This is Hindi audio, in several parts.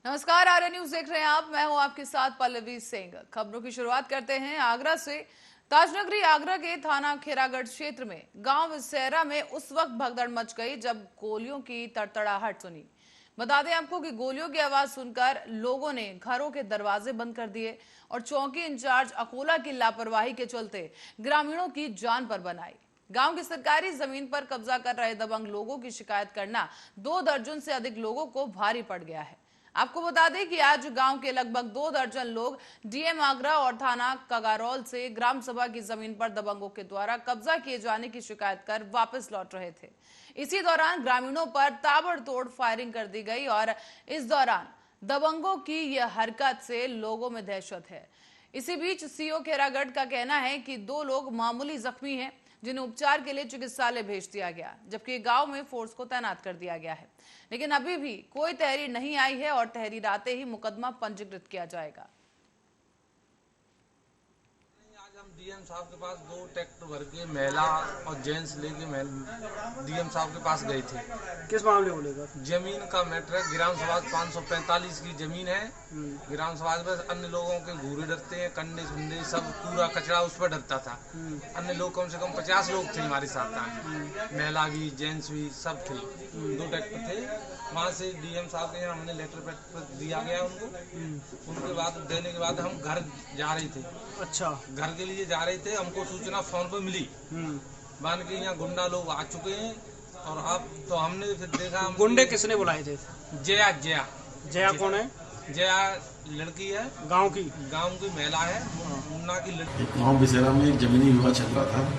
नमस्कार, आर्य न्यूज देख रहे हैं आप। मैं हूं आपके साथ पल्लवी सिंह। खबरों की शुरुआत करते हैं आगरा से। ताजनगरी आगरा के थाना खैरागढ़ क्षेत्र में गांव विसेरा में उस वक्त भगदड़ मच गई जब गोलियों की तड़तड़ाहट सुनी। बता दें आपको कि गोलियों की आवाज सुनकर लोगों ने घरों के दरवाजे बंद कर दिए और चौकी इंचार्ज अकोला की लापरवाही के चलते ग्रामीणों की जान पर बनाई। गांव की सरकारी जमीन पर कब्जा कर रहे दबंग लोगों की शिकायत करना 2 दर्जन से अधिक लोगों को भारी पड़ गया है। आपको बता दें कि आज गांव के लगभग 2 दर्जन लोग डीएम आगरा और थाना कगारौल से ग्राम सभा की जमीन पर दबंगों के द्वारा कब्जा किए जाने की शिकायत कर वापस लौट रहे थे। इसी दौरान ग्रामीणों पर ताबड़तोड़ फायरिंग कर दी गई और इस दौरान दबंगों की यह हरकत से लोगों में दहशत है। इसी बीच सीओ खैरागढ़ का कहना है कि 2 लोग मामूली जख्मी हैं, जिन्हें उपचार के लिए चिकित्सालय भेज दिया गया, जबकि गांव में फोर्स को तैनात कर दिया गया है। लेकिन अभी भी कोई तहरीर नहीं आई है और तहरीर आते ही मुकदमा पंजीकृत किया जाएगा। आज हम डीएम साहब के पास 2 ट्रैक्टर भर के महिला और जेंट्स लेके डीएम साहब के पास गए थे। किस मामले को लेकर? जमीन का मैटर है। ग्राम सभा 545 की जमीन है। ग्राम सभा में अन्य लोगों के घूरे डरते हैं, कंडे सुंडे सब पूरा कचरा उस पर डरता था। अन्य लोग कम से कम 50 लोग थे हमारे साथ आए, महिला भी जेंट्स भी सब थे। 2 ट्रैक्टर थे। वहाँ से डीएम साहब के यहाँ हमने लेटर दिया गया उनको। उनके बाद देने के बाद हम घर जा रहे थे। अच्छा, घर के लिए जा रहे थे, हमको सूचना फोन पर मिली मान के यहाँ गुंडा लोग आ चुके हैं। और अब तो हमने फिर देखा। गुंडे किसने बुलाए थे? जया जया कौन है? जया लड़की है, गांव की महिला है, मुन्ना की लड़की। गांव बिसेरा में एक जमीनी विवाद चल रहा था,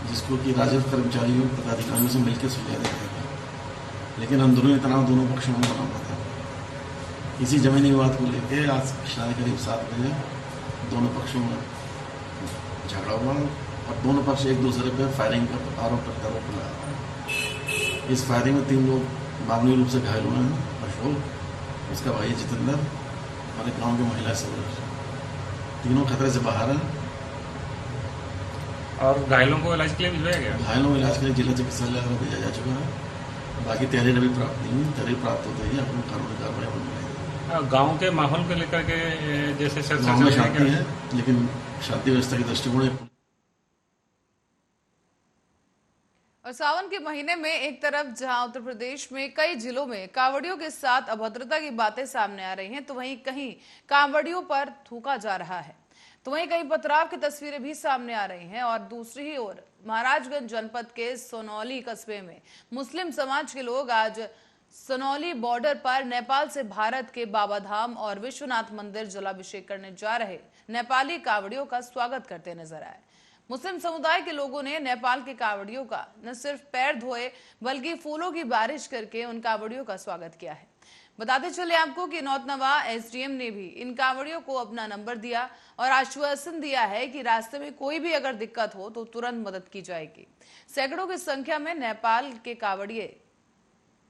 जिसको कि राजस्व कर्मचारियों पदाधिकारियों से मिलकर सुलझा देते थे, लेकिन अंदरूनी तनाव दोनों पक्षों में बना हुआ था। इसी जमीनी विवाद को लेकर आज शायद करीब 7 बजे दोनों पक्षों में झगड़ा हुआ और दोनों पक्ष एक दूसरे पर फायरिंग का आरोप लगा। इस फायरिंग में 3 लोग मामूली रूप से घायल हुए हैं। अशोक, उसका भाई जितेंद्र और एक गाँव की महिला सरोज, तीनों खतरे से बाहर हैं। और घायलों को इलाज के लिए भिजवाया गया? घायलों को इलाज के लिए जिला चिकित्सालय में भेजा जा चुका है। बाकी तहरीर अभी प्राप्त नहीं हुई। तहरीर प्राप्त होते ही अपनी कानूनी कार्रवाई होनी है। गांव के माहौल को लेकर के जैसे गाँव में शांति है, लेकिन शांति व्यवस्था की दृष्टिकोण और सावन के महीने में एक तरफ जहां उत्तर प्रदेश में कई जिलों में कांवड़ियों के साथ अभद्रता की बातें सामने आ रही हैं, तो वहीं कहीं कांवड़ियों पर थूका जा रहा है, तो वहीं कई पथराव की तस्वीरें भी सामने आ रही हैं। और दूसरी ही ओर महाराजगंज जनपद के सोनौली कस्बे में मुस्लिम समाज के लोग आज सोनौली बॉर्डर पर नेपाल से भारत के बाबाधाम और विश्वनाथ मंदिर जलाभिषेक करने जा रहे नेपाली कांवड़ियों का स्वागत करते नजर आए। मुस्लिम समुदाय के लोगों ने नेपाल के कांवड़ियों का न सिर्फ पैर धोए बल्कि फूलों की बारिश करके उन कांवड़ियों का स्वागत किया है। बताते चले आपको कि नौतनवा एसडीएम ने भी इन कांवड़ियों को अपना नंबर दिया और आश्वासन दिया है कि रास्ते में कोई भी अगर दिक्कत हो तो तुरंत मदद की जाएगी। सैकड़ों की संख्या में नेपाल के कांवड़िए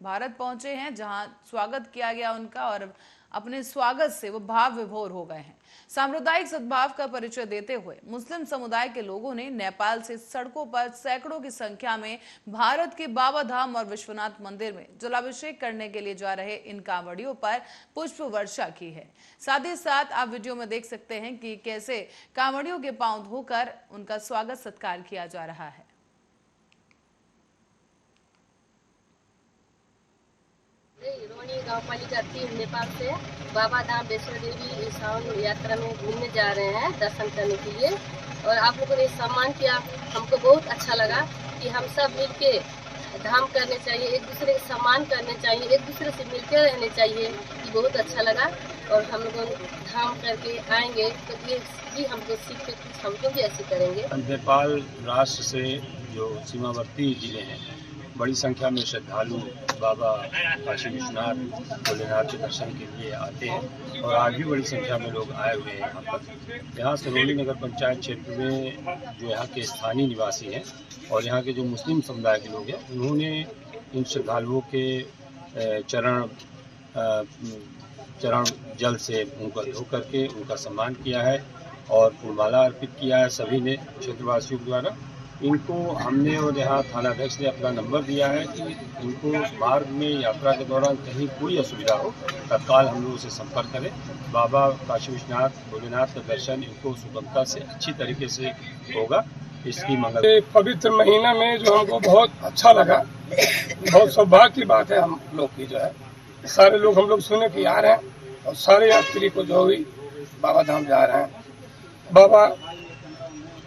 भारत पहुंचे हैं, जहां स्वागत किया गया उनका और अपने स्वागत से वो भाव विभोर हो गए हैं। सांप्रदायिक सद्भाव का परिचय देते हुए मुस्लिम समुदाय के लोगों ने नेपाल से सड़कों पर सैकड़ों की संख्या में भारत के बाबाधाम और विश्वनाथ मंदिर में जलाभिषेक करने के लिए जा रहे इन कांवड़ियों पर पुष्प वर्षा की है। साथ ही साथ आप वीडियो में देख सकते हैं कि कैसे कांवड़ियों के पांव धोकर उनका स्वागत सत्कार किया जा रहा है। रोनी गाँव पालिका 3 नेपाल से बाबा धाम वैष्णो देवी सावन यात्रा में घूमने जा रहे हैं दर्शन करने के लिए। और आप लोगों ने सम्मान किया, हमको बहुत अच्छा लगा कि हम सब मिलके धाम करने चाहिए, एक दूसरे का सम्मान करने चाहिए, एक दूसरे से मिलकर रहने चाहिए। ये बहुत अच्छा लगा और हम लोग धाम करके आएंगे तो ये भी हमको सीख के कुछ हमको भी ऐसे करेंगे। नेपाल राष्ट्र से जो सीमावर्ती जिले हैं, बड़ी संख्या में श्रद्धालु बाबा काशी विश्वनाथ भोलेनाथ के दर्शन के लिए आते हैं और आज भी बड़ी संख्या में लोग आए हुए हैं यहाँ पर। यहाँ सरोली नगर पंचायत क्षेत्र में जो यहाँ के स्थानीय निवासी हैं और यहाँ के जो मुस्लिम समुदाय के लोग हैं, उन्होंने इन श्रद्धालुओं के चरण जल से उनको धो करके उनका सम्मान किया है और फूलमाला अर्पित किया है सभी ने क्षेत्रवासियों द्वारा। इनको हमने और यहाँ थानाध्यक्ष ने अपना नंबर दिया है कि इनको मार्ग में यात्रा के दौरान कहीं कोई असुविधा हो तत्काल हम लोग से संपर्क करें। बाबा काशी विश्वनाथ भोलेनाथ का दर्शन इनको सुगमता से अच्छी तरीके से होगा। इसकी मंगल पवित्र महीना में जो हमको बहुत अच्छा लगा, बहुत सौभाग्य की बात है हम लोग की जो है सारे लोग हम लोग सुने कि आ रहे हैं और सारे यात्री को जो भी बाबा धाम जा रहे हैं, बाबा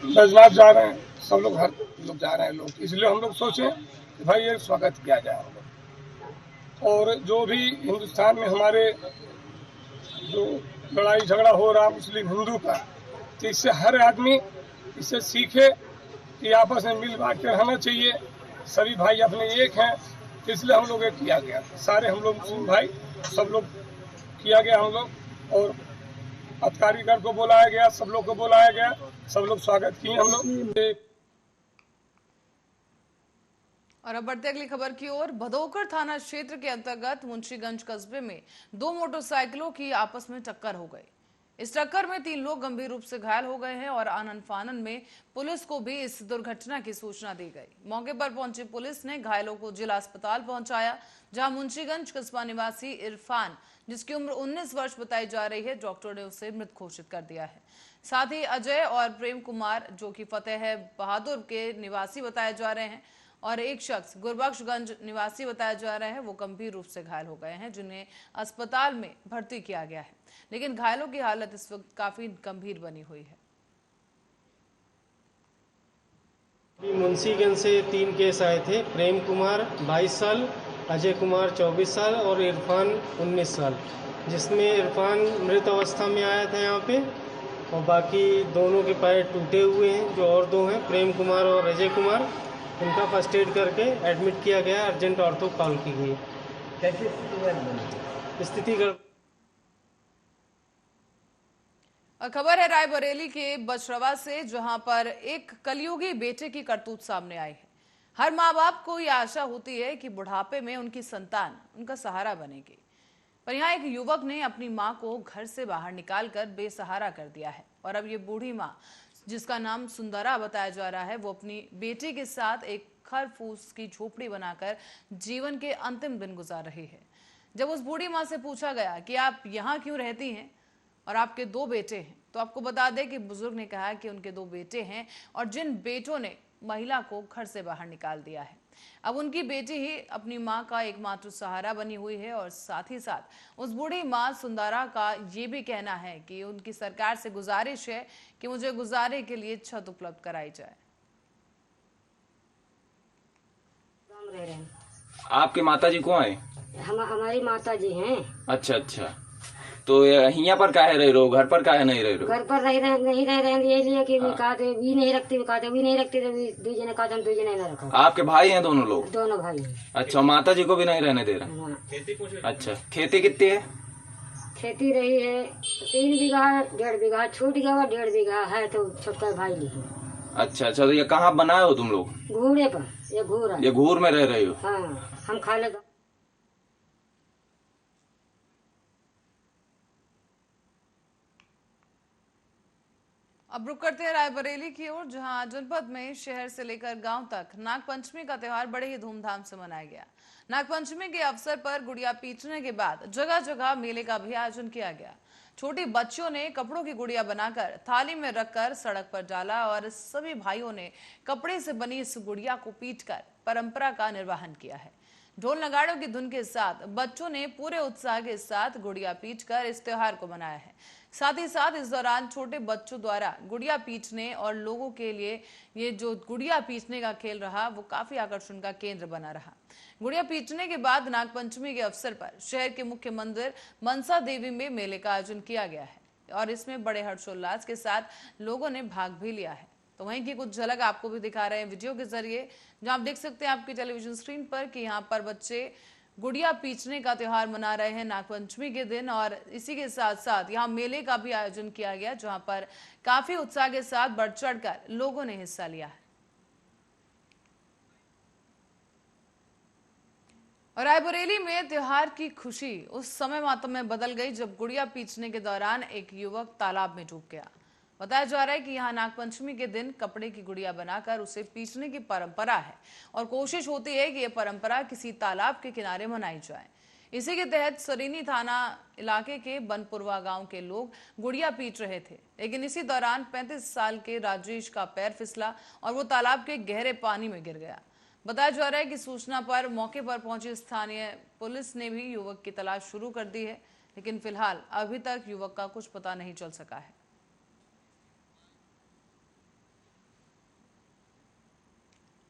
बैजनाथ जा रहे हैं, सब लोग हर लोग जा रहे हैं लोग, इसलिए हम लोग सोचे कि भाई ये स्वागत किया जाए हम लोग। और जो भी हिंदुस्तान में हमारे जो लड़ाई झगड़ा हो रहा मुस्लिम हिंदू का, तो इससे हर आदमी इससे सीखे कि आपस में मिल बांट कर रहना चाहिए, सभी भाई अपने एक हैं, तो इसलिए हम लोग ये किया गया। सारे हम लोग मुस्लिम भाई सब लोग किया गया हम लोग, और अधिकारीगण को बुलाया गया, सब लोग को बुलाया गया, सब लोग स्वागत किए हम लोग। और अब बढ़ते अगली खबर की ओर। भदोकर थाना क्षेत्र के अंतर्गत मुंशीगंज कस्बे में 2 मोटरसाइकिलों की आपस में टक्कर हो गई। इस टक्कर में 3 लोग गंभीर रूप से घायल हो गए हैं और आनन फानन में पुलिस को भी इस दुर्घटना की सूचना दी गई। मौके पर पहुंची पुलिस ने घायलों को जिला अस्पताल पहुंचाया, जहां मुंशीगंज कस्बा निवासी इरफान, जिसकी उम्र 19 वर्ष बताई जा रही है, डॉक्टर ने उसे मृत घोषित कर दिया है। साथ ही अजय और प्रेम कुमार, जो कि फतेह बहादुर के निवासी बताए जा रहे हैं, और एक शख्स गुरबख्शगंज निवासी बताया जा रहा है, वो गंभीर रूप से घायल हो गए हैं, जिन्हें अस्पताल में भर्ती किया गया है। लेकिन घायलों की हालत इस वक्त काफी गंभीर बनी हुई है। मुंशीगंज से 3 केस आए थे। प्रेम कुमार 22 साल, अजय कुमार 24 साल और इरफान 19 साल, जिसमें इरफान मृत अवस्था में आया था यहाँ पे, और बाकी दोनों के पैर टूटे हुए हैं। जो और 2 हैं, प्रेम कुमार और अजय कुमार, उनका फर्स्ट एड करके एडमिट किया गया, अर्जेंट ऑर्थो कॉल की गई। कैसी स्थिति और खबर है रायबरेली के बछरवा से, जहां पर एक कलयुगी बेटे की करतूत सामने आई है। हर माँ बाप को यह आशा होती है कि बुढ़ापे में उनकी संतान उनका सहारा बनेगी, पर यहाँ एक युवक ने अपनी माँ को घर से बाहर निकालकर बेसहारा कर दिया है। और अब ये बूढ़ी माँ, जिसका नाम सुंदरा बताया जा रहा है, वो अपनी बेटी के साथ एक खरफूस की झोपड़ी बनाकर जीवन के अंतिम दिन गुजार रही है। जब उस बूढ़ी माँ से पूछा गया कि आप यहाँ क्यों रहती हैं और आपके 2 बेटे हैं, तो आपको बता दें कि बुजुर्ग ने कहा कि उनके 2 बेटे हैं और जिन बेटों ने महिला को घर से बाहर निकाल दिया है। अब उनकी बेटी ही अपनी मां का एकमात्र सहारा बनी हुई है। और साथ ही साथ उस बूढ़ी मां सुंदरा का ये भी कहना है कि उनकी सरकार से गुजारिश है कि मुझे गुजारे के लिए छत उपलब्ध कराई जाए। आपके माता जी कौन है? हमारी माता जी हैं। अच्छा अच्छा, तो यहाँ पर काहे रह रहे हो, घर पर काहे नहीं रह रहे हो? घर पर नहीं रह रहे ये लिए कि कहते भी नहीं रखते, कहते भी नहीं रखते, 2 जने कहते हम 2 जने न रखो। आपके भाई हैं दोनों लोग? दोनों भाई हैं। अच्छा, माता जी को भी नहीं रहने दे रहे? अच्छा, खेती कितनी है? खेती रही है 3 बीघा, 1.5 बीघा छूट गया, 1.5 बीघा है तो छोटका भाई लिखे। अच्छा अच्छा, तो ये कहाँ बनाए हो तुम लोग? घूरे पर, ये घूर में रह रहे हो? हाँ, हम खा ले। अब रुक करते हैं रायबरेली की ओर, जहां जनपद में शहर से लेकर गांव तक नागपंचमी का त्योहार बड़े ही धूमधाम से मनाया गया। नागपंचमी के अवसर पर गुड़िया पीटने के बाद जगह जगह मेले का भी आयोजन किया गया। छोटी बच्चियों ने कपड़ों की गुड़िया बनाकर थाली में रखकर सड़क पर डाला और सभी भाइयों ने कपड़े से बनी इस गुड़िया को पीटकर परंपरा का निर्वहन किया है। ढोल नगाड़ों की धुन के साथ बच्चों ने पूरे उत्साह के साथ गुड़िया पीटकर इस त्योहार को मनाया है। साथ ही साथ इस दौरान छोटे बच्चों द्वारा गुड़िया पीटने और लोगों के लिए ये जो गुड़िया पीटने का खेल रहा, वो काफी आकर्षण का केंद्र बना रहा। गुड़िया पीटने के बाद नागपंचमी के अवसर पर शहर के मुख्य मंदिर मनसा देवी में मेले का आयोजन किया गया है और इसमें बड़े हर्षोल्लास के साथ लोगों ने भाग भी लिया है। तो वहीं की कुछ झलक आपको भी दिखा रहे हैं वीडियो के जरिए, जहां आप देख सकते हैं आपकी टेलीविजन स्क्रीन पर कि यहाँ पर बच्चे गुड़िया पीटने का त्योहार मना रहे हैं नागपंचमी के दिन। और इसी के साथ साथ यहाँ मेले का भी आयोजन किया गया, जहां पर काफी उत्साह के साथ बढ़ चढ़कर लोगों ने हिस्सा लिया है। और रायबरेली में त्योहार की खुशी उस समय मातम में बदल गई जब गुड़िया पीटने के दौरान एक युवक तालाब में डूब गया। बताया जा रहा है कि यहाँ नागपंचमी के दिन कपड़े की गुड़िया बनाकर उसे पीसने की परंपरा है और कोशिश होती है कि यह परंपरा किसी तालाब के किनारे मनाई जाए। इसी के तहत सरीनी थाना इलाके के बनपुरवा गांव के लोग गुड़िया पीट रहे थे, लेकिन इसी दौरान 35 साल के राजेश का पैर फिसला और वो तालाब के गहरे पानी में गिर गया। बताया जा रहा है कि सूचना पर मौके पर पहुंची स्थानीय पुलिस ने भी युवक की तलाश शुरू कर दी है, लेकिन फिलहाल अभी तक युवक का कुछ पता नहीं चल सका है।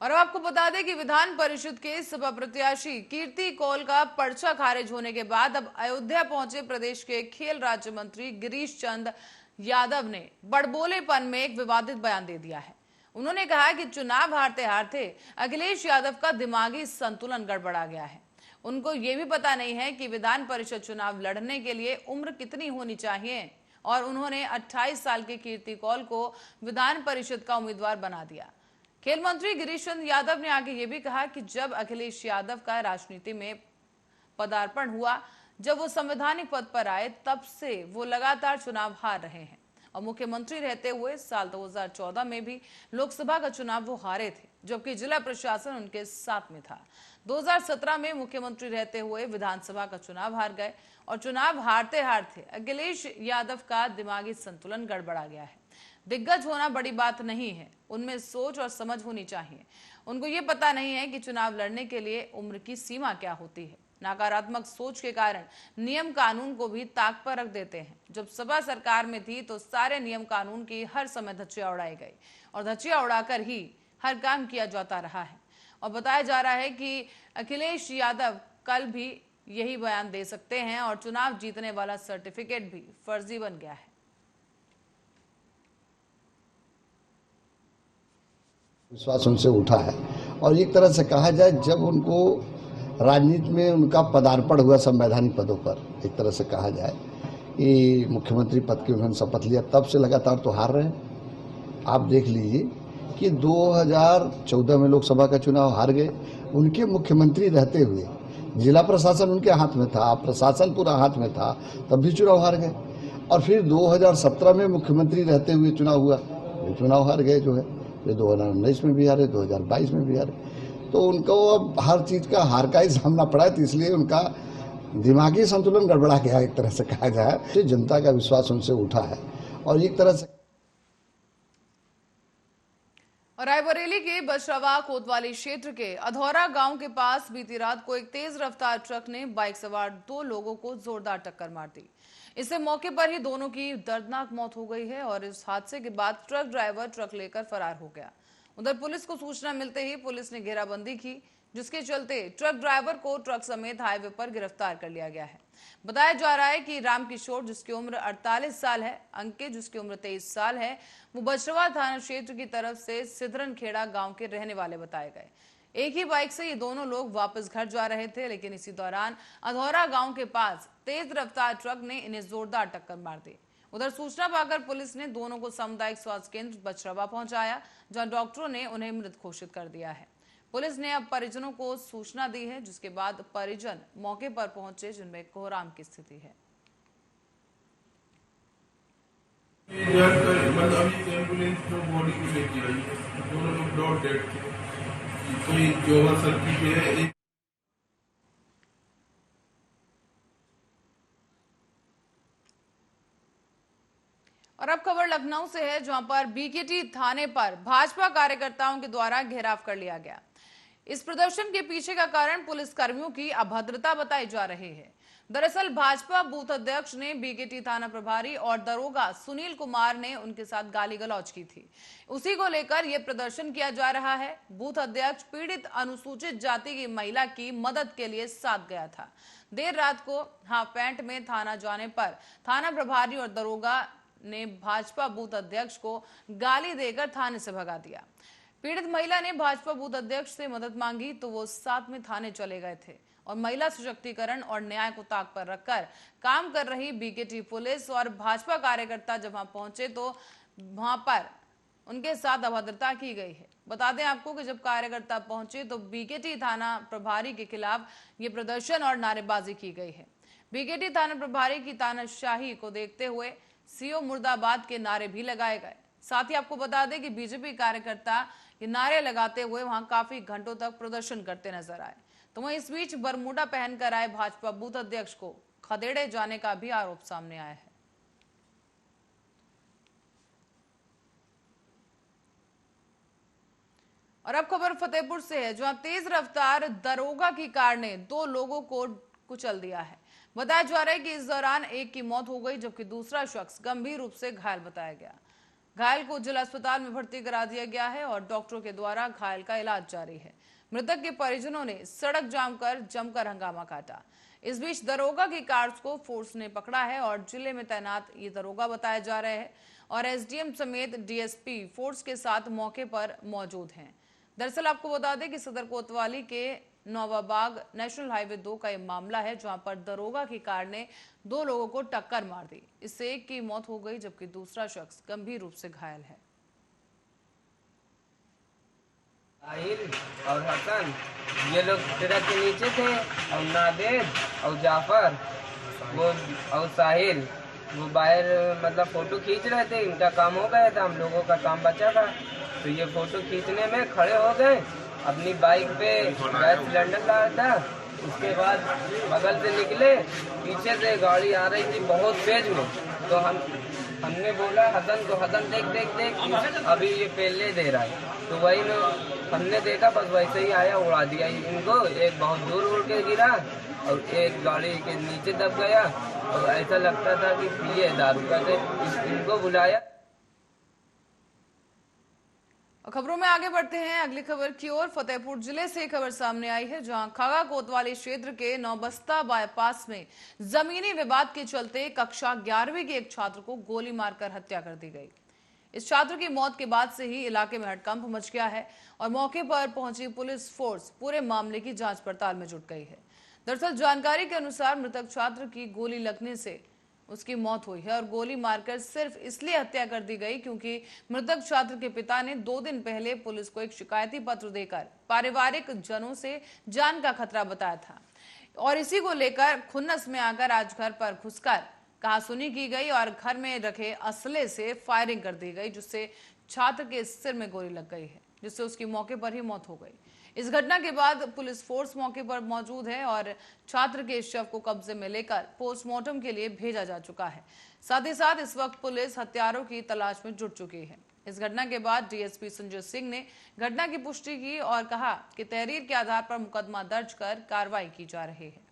और अब आपको बता दें कि विधान परिषद के सपा प्रत्याशी कीर्ति कौल का पर्चा खारिज होने के बाद अब अयोध्या पहुंचे प्रदेश के खेल राज्य मंत्री गिरीश चंद यादव ने बड़बोलेपन में एक विवादित बयान दे दिया है। उन्होंने कहा कि चुनाव हारते हारते अखिलेश यादव का दिमागी संतुलन गड़बड़ा गया है। उनको ये भी पता नहीं है कि विधान परिषद चुनाव लड़ने के लिए उम्र कितनी होनी चाहिए और उन्होंने 28 साल के कीर्ति कौल को विधान परिषद का उम्मीदवार बना दिया। खेल मंत्री गिरीश चंद यादव ने आगे ये भी कहा कि जब अखिलेश यादव का राजनीति में पदार्पण हुआ, जब वो संवैधानिक पद पर आए, तब से वो लगातार चुनाव हार रहे हैं और मुख्यमंत्री रहते हुए साल 2014 में भी लोकसभा का चुनाव वो हारे थे, जबकि जिला प्रशासन उनके साथ में था। 2017 में मुख्यमंत्री रहते हुए विधानसभा का चुनाव हार गए और चुनाव हारते हारते अखिलेश यादव का दिमागी संतुलन गड़बड़ा गया है। दिग्गज होना बड़ी बात नहीं है, उनमें सोच और समझ होनी चाहिए। उनको ये पता नहीं है कि चुनाव लड़ने के लिए उम्र की सीमा क्या होती है। नकारात्मक सोच के कारण नियम कानून को भी ताक पर रख देते हैं। जब सपा सरकार में थी तो सारे नियम कानून की हर समय धज्जियां उड़ाई गई और धज्जियां उड़ाकर ही हर काम किया जाता रहा है। और बताया जा रहा है कि अखिलेश यादव कल भी यही बयान दे सकते हैं और चुनाव जीतने वाला सर्टिफिकेट भी फर्जी बन गया है। विश्वास उनसे उठा है और एक तरह से कहा जाए जब उनको राजनीति में उनका पदार्पण हुआ संवैधानिक पदों पर, एक तरह से कहा जाए कि मुख्यमंत्री पद की उन्होंने शपथ लिया, तब से लगातार तो हार रहे हैं। आप देख लीजिए कि 2014 में लोकसभा का चुनाव हार गए, उनके मुख्यमंत्री रहते हुए जिला प्रशासन उनके हाथ में था, प्रशासन पूरा हाथ में था, तब भी चुनाव हार गए। और फिर 2017 में मुख्यमंत्री रहते हुए चुनाव हुआ, चुनाव हार गए जो है, फिर 2019 में भी हारे, 2022 में भी हारे। तो उनको अब हर चीज का हार का ही सामना पड़ा है, तो इसलिए उनका दिमागी संतुलन गड़बड़ा गया, एक तरह से कहा जाए। जनता का विश्वास उनसे उठा है और एक तरह से। और रायबरेली के बशरावा कोतवाली क्षेत्र के अधौरा गांव के पास बीती रात को एक तेज रफ्तार ट्रक ने बाइक सवार 2 लोगों को जोरदार टक्कर मार दी। इससे मौके पर ही दोनों की दर्दनाक मौत हो गई है और इस हादसे के बाद ट्रक ड्राइवर ट्रक लेकर फरार हो गया। उधर पुलिस को सूचना मिलते ही पुलिस ने घेराबंदी की, जिसके चलते ट्रक ड्राइवर को ट्रक समेत हाईवे पर गिरफ्तार कर लिया गया है। बताया जा रहा है कि रामकिशोर, जिसकी उम्र 48 साल है, अंकित, जिसकी उम्र 23 साल है, वो बशरावा थाना क्षेत्र की तरफ से सिधरनखेड़ा गांव के रहने वाले बताए गए। एक ही बाइक से ये दोनों लोग वापस घर जा रहे थे, लेकिन इसी दौरान अधौरा गांव के पास तेज रफ्तार ट्रक ने इन्हें जोरदार टक्कर मार दी। उधर सूचना पाकर पुलिस ने दोनों को सामुदायिक स्वास्थ्य केंद्र बशरावा पहुंचाया, जहां डॉक्टरों ने उन्हें मृत घोषित कर दिया है। पुलिस ने अब परिजनों को सूचना दी है, जिसके बाद परिजन मौके पर पहुंचे, जिनमें कोहराम की स्थिति है। एम्बुलेंस जो बॉडी को लेके आई, दोनों लोग डॉट डेड थे, कोई 14 साल की है। और अब खबर लखनऊ से है, जहां पर बीकेटी थाने पर भाजपा कार्यकर्ताओं के द्वारा घेराव कर लिया गया। इस प्रदर्शन के पीछे का कारण पुलिस कर्मियों की अभद्रता बताई जा रही है। दरअसल भाजपा बूथ अध्यक्ष ने बीकेटी थाना प्रभारी और दरोगा सुनील कुमार ने उनके साथ गाली गलौज की थी। उसी को लेकर यह प्रदर्शन किया जा रहा है। बूथ अध्यक्ष पीड़ित अनुसूचित जाति की महिला की मदद के लिए साथ गया था। देर रात को हाफ पैंट में थाना जाने पर थाना प्रभारी और दरोगा ने भाजपा बूथ अध्यक्ष को गाली देकर थाने से भगा दिया। पीड़ित महिला ने भाजपा बूथ अध्यक्ष से मदद मांगी तो वो साथ में थाने चले गए थे और महिला सशक्तिकरण और न्याय को ताक पर रखकर काम कर रही बीकेटी पुलिस और भाजपा कार्यकर्ता जब वहां पहुंचे तो वहां पर उनके साथ अभद्रता की गई है। बता दें आपको कि जब कार्यकर्ता पहुंचे तो बीकेटी थाना प्रभारी के खिलाफ ये प्रदर्शन और नारेबाजी की गई है। बीकेटी थाना प्रभारी की तानाशाही को देखते हुए सीओ मुर्दाबाद के नारे भी लगाए गए। साथ ही आपको बता दें कि बीजेपी कार्यकर्ता ये नारे लगाते हुए वहां काफी घंटों तक प्रदर्शन करते नजर आए। तो वहीं इस बीच बरमूडा पहनकर आए भाजपा बूथ अध्यक्ष को खदेड़े जाने का भी आरोप सामने आया है। और अब खबर फतेहपुर से है, जहां तेज रफ्तार दरोगा की कार ने 2 लोगों को कुचल दिया है। बताया जा रहा है कि इस दौरान एक की मौत हो गई, जबकि दूसरा शख्स गंभीर रूप से घायल बताया गया। घायल को जिला अस्पताल में भर्ती करा दिया गया है और डॉक्टरों के द्वारा घायल का इलाज जारी है। मृतक के परिजनों ने सड़क जाम कर जमकर हंगामा काटा। इस बीच दरोगा की कार को फोर्स ने पकड़ा है और जिले में तैनात ये दरोगा बताए जा रहे हैं और एसडीएम समेत डीएसपी फोर्स के साथ मौके पर मौजूद हैं। दरअसल आपको बता दें कि सदर कोतवाली के नौवाबाग नेशनल हाईवे 2 का यह मामला है, जहां पर दरोगा की कार ने 2 लोगों को टक्कर मार दी। इससे एक की मौत हो गई, जबकि दूसरा शख्स गंभीर रूप से घायल है। साहिल और हसन ये लोग ट्रक के नीचे थे और नादेर और जाफर वो और साहिल वो बाहर मतलब फोटो खींच रहे थे। इनका काम हो गया था, हम लोगों का काम बचा था। तो ये फोटो खींचने में खड़े हो गए, अपनी बाइक पे गैस सिलेंडर डाला था। उसके बाद बगल से निकले, पीछे से गाड़ी आ रही थी बहुत तेज में। तो हमने बोला हसन को, हसन देख देख देख अभी ये पहले दे रहा है। तो वही हमने देखा, बस वैसे ही आया, उड़ा दिया इनको। एक बहुत दूर उड़ के गिरा और एक गाड़ी के नीचे दब गया और ऐसा लगता था कि पिए दारू का। इनको बुलाया। खबरों में आगे बढ़ते हैं अगली खबर की ओर। फतेहपुर जिले से खबर सामने आई है, जहां खागा कोतवाली क्षेत्र के नौबस्ता बाईपास में जमीनी विवाद के चलते कक्षा 11वीं के एक छात्र को गोली मारकर हत्या कर दी गई। इस छात्र की मौत के बाद से ही इलाके में हड़कंप मच गया है और मौके पर पहुंची पुलिस फोर्स पूरे मामले की जांच पड़ताल में जुट गई है। दरअसल जानकारी के अनुसार मृतक छात्र की गोली लगने से उसकी मौत हुई है और गोली मारकर सिर्फ इसलिए हत्या कर दी गई क्योंकि मृतक छात्र के पिता ने 2 दिन पहले पुलिस को एक शिकायती पत्र देकर पारिवारिक जनों से जान का खतरा बताया था और इसी को लेकर खुन्नस में आकर आज घर पर घुसकर कहासुनी की गई और घर में रखे असले से फायरिंग कर दी गई, जिससे छात्र के सिर में गोली लग गई है, जिससे उसकी मौके पर ही मौत हो गई। इस घटना के बाद पुलिस फोर्स मौके पर मौजूद है और छात्र के शव को कब्जे में लेकर पोस्टमार्टम के लिए भेजा जा चुका है। साथ ही साथ इस वक्त पुलिस हत्यारों की तलाश में जुट चुकी है। इस घटना के बाद डीएसपी संजय सिंह ने घटना की पुष्टि की और कहा कि तहरीर के आधार पर मुकदमा दर्ज कर कार्रवाई की जा रही है।